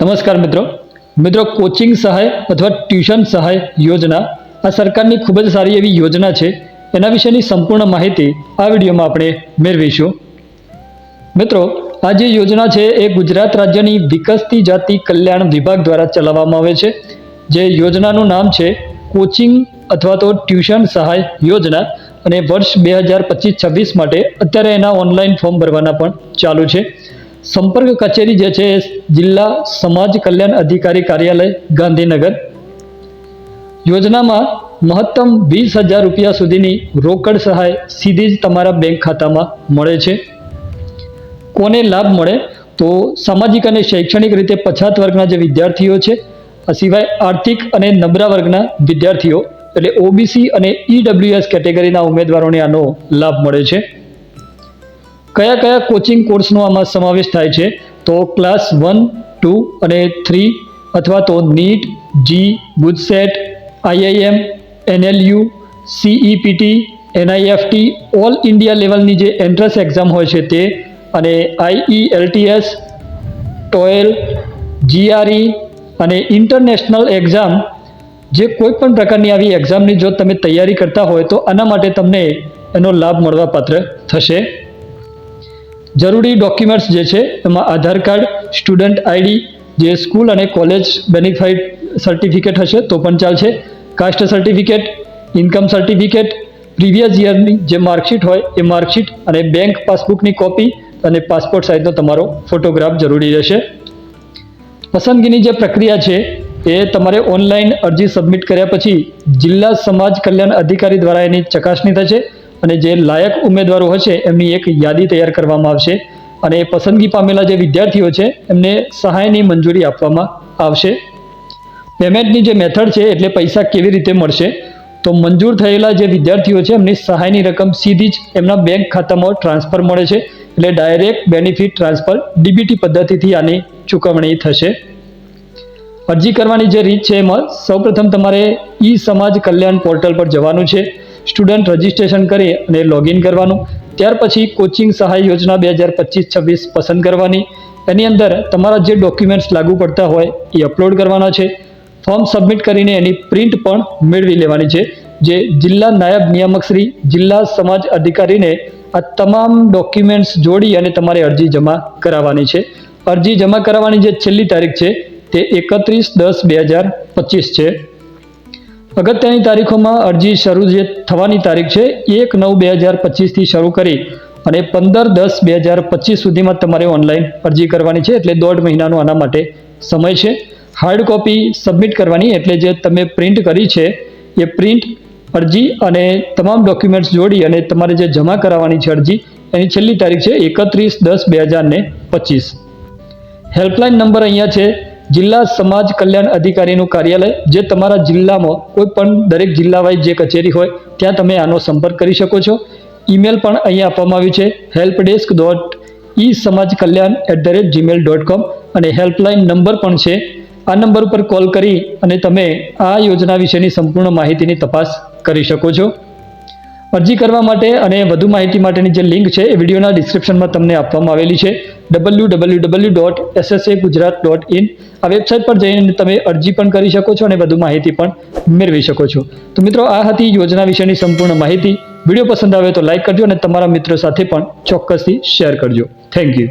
નમસ્કાર મિત્રો કોચિંગ સહાય અથવા ટ્યુશન સહાય યોજના આ સરકારની ખૂબ જ સારી એવી યોજના છે. એના વિશેની સંપૂર્ણ માહિતી આ વિડીયોમાં આપણે મેળવીશું. મિત્રો, આ જે યોજના છે એ ગુજરાત રાજ્યની વિકસતી જાતિ કલ્યાણ વિભાગ દ્વારા ચલાવવામાં આવે છે. જે યોજનાનું નામ છે કોચિંગ અથવા તો ટ્યુશન સહાય યોજના અને વર્ષ 2025-26 માટે અત્યારે એના ઓનલાઈન ફોર્મ ભરવાના પણ ચાલુ છે. સંપર્ક કચેરી જે છે જિલ્લા સમાજ કલ્યાણ અધિકારી કાર્યાલય ગાંધીનગર. યોજનામાં મહત્તમ 20,000 રૂપિયા સુધીની રોકડ સહાય સીધી જ તમારા બેંક ખાતામાં મળે છે. કોને લાભ મળે તો સામાજિક અને શૈક્ષણિક રીતે પછાત વર્ગના જે વિદ્યાર્થીઓ છે, આ સિવાય આર્થિક અને નબળા વર્ગના વિદ્યાર્થીઓ એટલે ઓબીસી અને ઈડબ્લ્યુએસ કેટેગરીના ઉમેદવારોને આનો લાભ મળે છે. કયા કયા કોચિંગ કોર્સનો આમાં સમાવેશ થાય છે તો ક્લાસ 1, 2 અને 3 અથવા તો નીટ, જી, ગુજસેટ, આઈઆઈએમ, એનએલયુ, સીઈપીટી, એનઆઈએફટી, ઓલ ઇન્ડિયા લેવલની જે એન્ટ્રન્સ એક્ઝામ હોય છે તે, અને આઈઈએલટીએસ, ટોએલ, જીઆરઈ અને ઇન્ટરનેશનલ એક્ઝામ, જે કોઈ પણ પ્રકારની આવી એક્ઝામની જો તમે તૈયારી કરતા હોય તો આના માટે તમને એનો લાભ મળવાપાત્ર થશે. જરૂરી ડોક્યુમેન્ટ્સ જે છે એમાં આધાર કાર્ડ, સ્ટુડન્ટ આઈડી, જે સ્કૂલ અને કોલેજ બેનિફાઈડ સર્ટિફિકેટ હશે તો પણ ચાલશે, caste certificate, income certificate, previous યરની જે માર્કશીટ હોય એ માર્કશીટ અને બેંક પાસબુકની કોપી અને પાસપોર્ટ સાઇઝનો તમારો ફોટોગ્રાફ જરૂરી રહેશે. પસંદગીની જે પ્રક્રિયા છે એ તમારે ઓનલાઈન અરજી સબમિટ કર્યા પછી જિલ્લા સમાજ કલ્યાણ અધિકારી દ્વારા એની ચકાસણી થશે અને જે લાયક ઉમેદવારો હશે એમની એક યાદી તૈયાર કરવામાં આવશે અને પસંદગી પામેલા જે વિદ્યાર્થીઓ છે એમને સહાયની મંજૂરી આપવામાં આવશે. પેમેન્ટની જે મેથડ છે એટલે પૈસા કેવી રીતે મળશે તો મંજૂર થયેલા જે વિદ્યાર્થીઓ છે એમની સહાયની રકમ સીધી જ એમના બેંક ખાતામાં ટ્રાન્સફર મળે છે. એટલે ડાયરેક્ટ બેનિફિટ ટ્રાન્સફર ડીબીટી પદ્ધતિથી આની ચૂકવણી થશે. અરજી કરવાની જે રીત છે એમાં સૌપ્રથમ તમારે ઈ સમાજ કલ્યાણ પોર્ટલ પર જવાનું છે, સ્ટુડન્ટ રજિસ્ટ્રેશન કરી અને લોગિન કરવાનું. ત્યાર પછી કોચિંગ સહાય યોજના 2025-26 પસંદ કરવાની. એની અંદર તમારા જે ડોક્યુમેન્ટ્સ લાગુ પડતા હોય એ અપલોડ કરવાના છે. ફોર્મ સબમિટ કરીને એની પ્રિન્ટ પણ મેળવી લેવાની છે. જે જિલ્લા નાયબ નિયામક શ્રી જિલ્લા સમાજ અધિકારીને આ તમામ ડોક્યુમેન્ટ્સ જોડી અને તમારે અરજી જમા કરાવવાની છે. અરજી જમા કરાવવાની જે છેલ્લી તારીખ છે તે 31/10/2025 છે. અગત્યની તારીખોમાં અરજી શરૂ જે થવાની તારીખ છે 1/9/2025થી શરૂ કરી અને 15/10/2025 સુધીમાં તમારે ઓનલાઈન અરજી કરવાની છે. એટલે 1.5 મહિનાનો આના માટે સમય છે. હાર્ડ કોપી સબમિટ કરવાની, એટલે જે તમે પ્રિન્ટ કરી છે એ પ્રિન્ટ, અરજી અને તમામ ડોક્યુમેન્ટ્સ જોડી અને તમારે જે જમા કરાવવાની છે અરજી, એની છેલ્લી તારીખ છે 31/10/2025. હેલ્પલાઇન નંબર અહીંયા છે જિલ્લા સમાજ કલ્યાણ અધિકારીનું કાર્યાલય, જે તમારા જિલ્લામાં કોઈ પણ દરેક જિલ્લા વાઇઝ જે કચેરી હોય ત્યાં તમે આનો સંપર્ક કરી શકો છો. ઈમેલ પણ અહીંયા આપવામાં આવ્યું છે helpdesk.esamajkalyan@gmail.com અને હેલ્પલાઇન નંબર પણ છે. આ નંબર ઉપર કોલ કરી અને તમે આ યોજના વિશેની સંપૂર્ણ માહિતીની તપાસ કરી શકો છો. અરજી કરવા માટે અને વધુ માહિતી માટેની જે લિંક છે એ વિડીયોના ડિસ્ક્રિપ્શનમાં તમને આપવામાં આવેલી છે, www.ssa.gujarat.in. આ વેબસાઇટ પર જઈને તમે અરજી પણ કરી શકો છો અને વધુ માહિતી પણ મેળવી શકો છો. તો મિત્રો, આ હતી યોજના વિશેની સંપૂર્ણ માહિતી. વિડીયો પસંદ આવે તો લાઇક કરજો અને તમારા મિત્રો સાથે પણ ચોક્કસથી શેર કરજો. Thank you.